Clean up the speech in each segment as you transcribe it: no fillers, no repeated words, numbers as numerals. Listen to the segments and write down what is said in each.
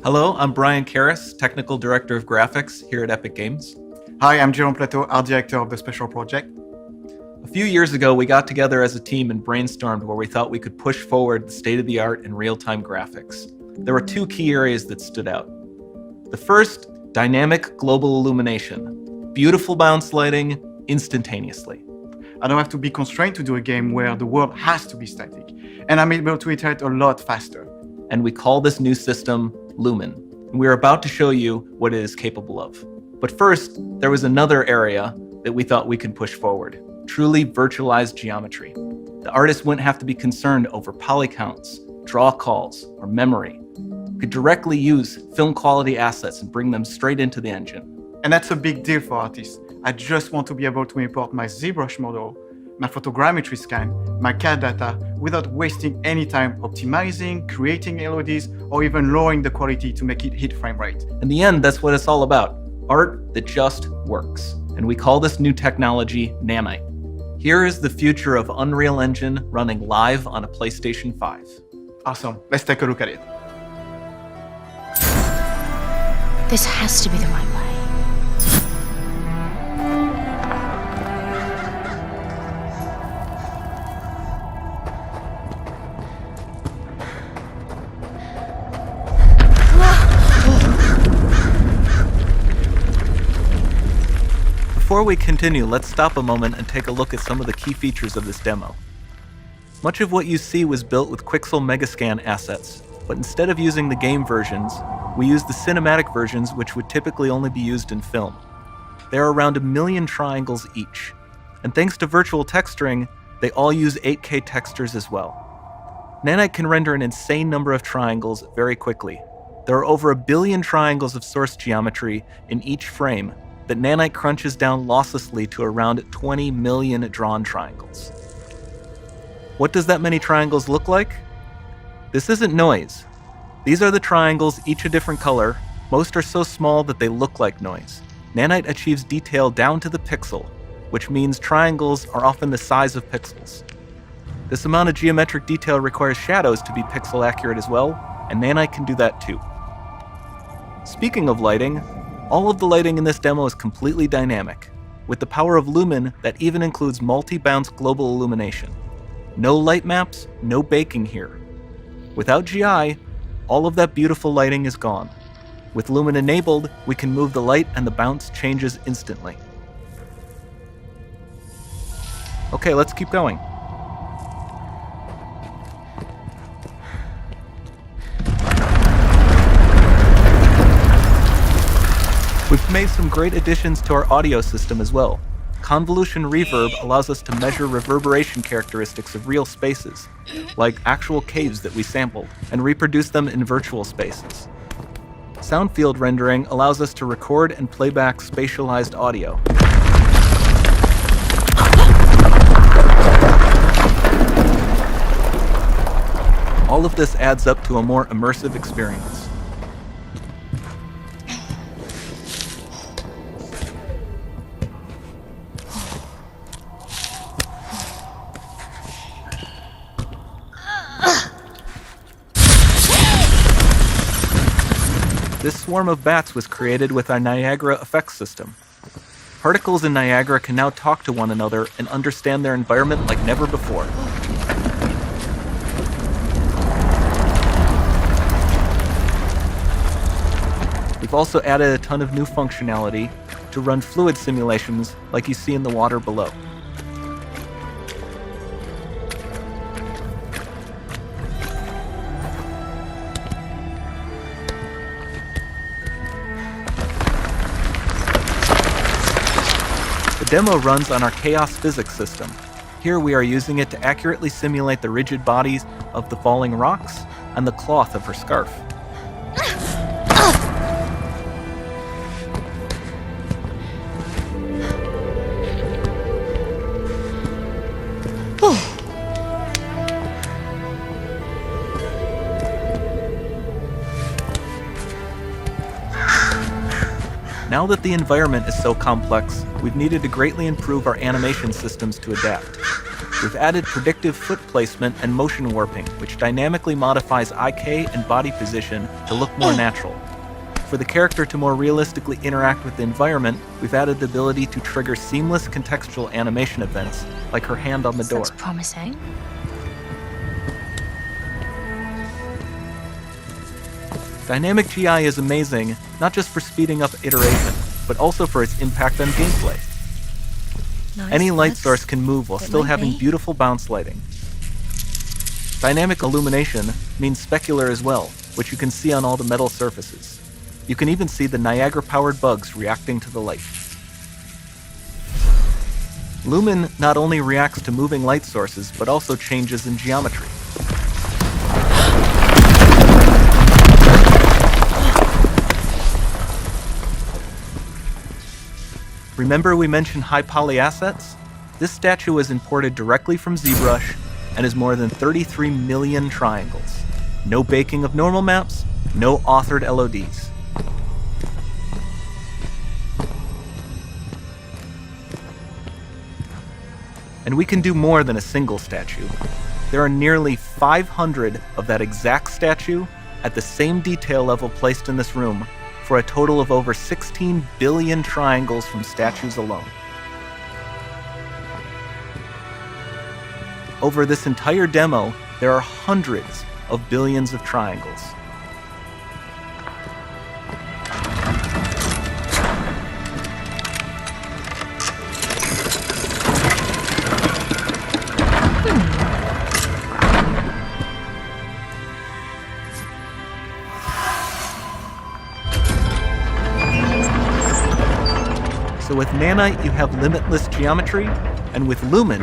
Hello, I'm Brian Karras, Technical Director of Graphics here at Epic Games. Hi, I'm Jerome Plateau, Art Director of the Special Project. A few years ago, we got together as a team and brainstormed where we thought we could push forward the state-of-the-art in real-time graphics. There were two key areas that stood out. The first, dynamic global illumination. Beautiful bounce lighting, instantaneously. I don't have to be constrained to do a game where the world has to be static, and I'm able to iterate a lot faster. And we call this new system Lumen. And we're about to show you what it is capable of. But first, there was another area that we thought we could push forward. Truly virtualized geometry. The artist wouldn't have to be concerned over poly counts, draw calls, or memory. We could directly use film quality assets and bring them straight into the engine. And that's a big deal for artists. I just want to be able to import my ZBrush model, my photogrammetry scan, my CAD data without wasting any time optimizing, creating LODs, or even lowering the quality to make it hit frame rate. In the end, that's what it's all about. Art that just works. And we call this new technology Nanite. Here is the future of Unreal Engine running live on a PlayStation 5. Awesome, let's take a look at it. This has to be the right way. Before we continue, let's stop a moment and take a look at some of the key features of this demo. Much of what you see was built with Quixel Megascan assets, but instead of using the game versions, we used the cinematic versions, which would typically only be used in film. There are around 1 million triangles each, and thanks to virtual texturing, they all use 8K textures as well. Nanite can render an insane number of triangles very quickly. There are over 1 billion triangles of source geometry in each frame that Nanite crunches down losslessly to around 20 million drawn triangles. What does that many triangles look like? This isn't noise. These are the triangles, each a different color. Most are so small that they look like noise. Nanite achieves detail down to the pixel, which means triangles are often the size of pixels. This amount of geometric detail requires shadows to be pixel accurate as well, and Nanite can do that too. Speaking of lighting, all of the lighting in this demo is completely dynamic, with the power of Lumen that even includes multi-bounce global illumination. No light maps, no baking here. Without GI, all of that beautiful lighting is gone. With Lumen enabled, we can move the light and the bounce changes instantly. Okay, let's keep going. We've made some great additions to our audio system as well. Convolution Reverb allows us to measure reverberation characteristics of real spaces, like actual caves that we sampled, and reproduce them in virtual spaces. Sound field rendering allows us to record and playback spatialized audio. All of this adds up to a more immersive experience. This swarm of bats was created with our Niagara effects system. Particles in Niagara can now talk to one another and understand their environment like never before. We've also added a ton of new functionality to run fluid simulations like you see in the water below. The demo runs on our Chaos Physics system. Here we are using it to accurately simulate the rigid bodies of the falling rocks and the cloth of her scarf. Now that the environment is so complex, we've needed to greatly improve our animation systems to adapt. We've added predictive foot placement and motion warping, which dynamically modifies IK and body position to look more natural. For the character to more realistically interact with the environment, we've added the ability to trigger seamless contextual animation events, like her hand on the door. Sounds promising. Dynamic GI is amazing, not just for speeding up iteration, but also for its impact on gameplay. Nice. Any light source can move while It still might having be. beautiful bounce lighting. Dynamic illumination means specular as well, which you can see on all the metal surfaces. You can even see the Niagara-powered bugs reacting to the light. Lumen not only reacts to moving light sources, but also changes in geometry. Remember we mentioned high poly assets? This statue was imported directly from ZBrush and is more than 33 million triangles. No baking of normal maps, no authored LODs. And we can do more than a single statue. There are nearly 500 of that exact statue at the same detail level placed in this room, for a total of over 16 billion triangles from statues alone. Over this entire demo, there are hundreds of billions of triangles. So with Nanite, you have limitless geometry, and with Lumen,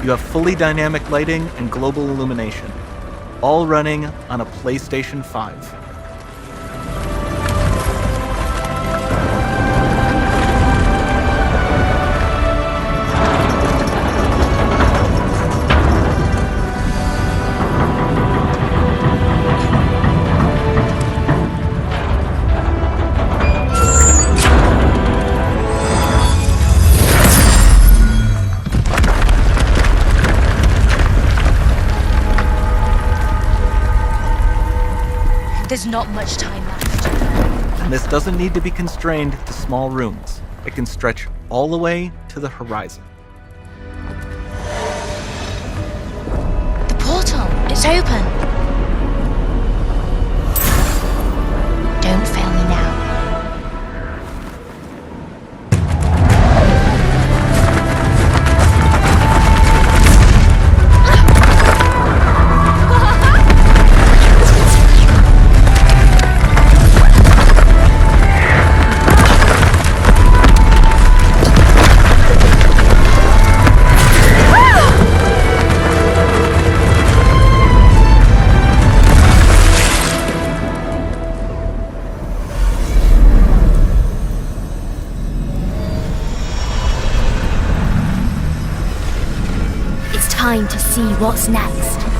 you have fully dynamic lighting and global illumination, all running on a PlayStation 5. There's not much time left. And this doesn't need to be constrained to small rooms. It can stretch all the way to the horizon. The portal, it's open. Don't fail me now. Time to see what's next.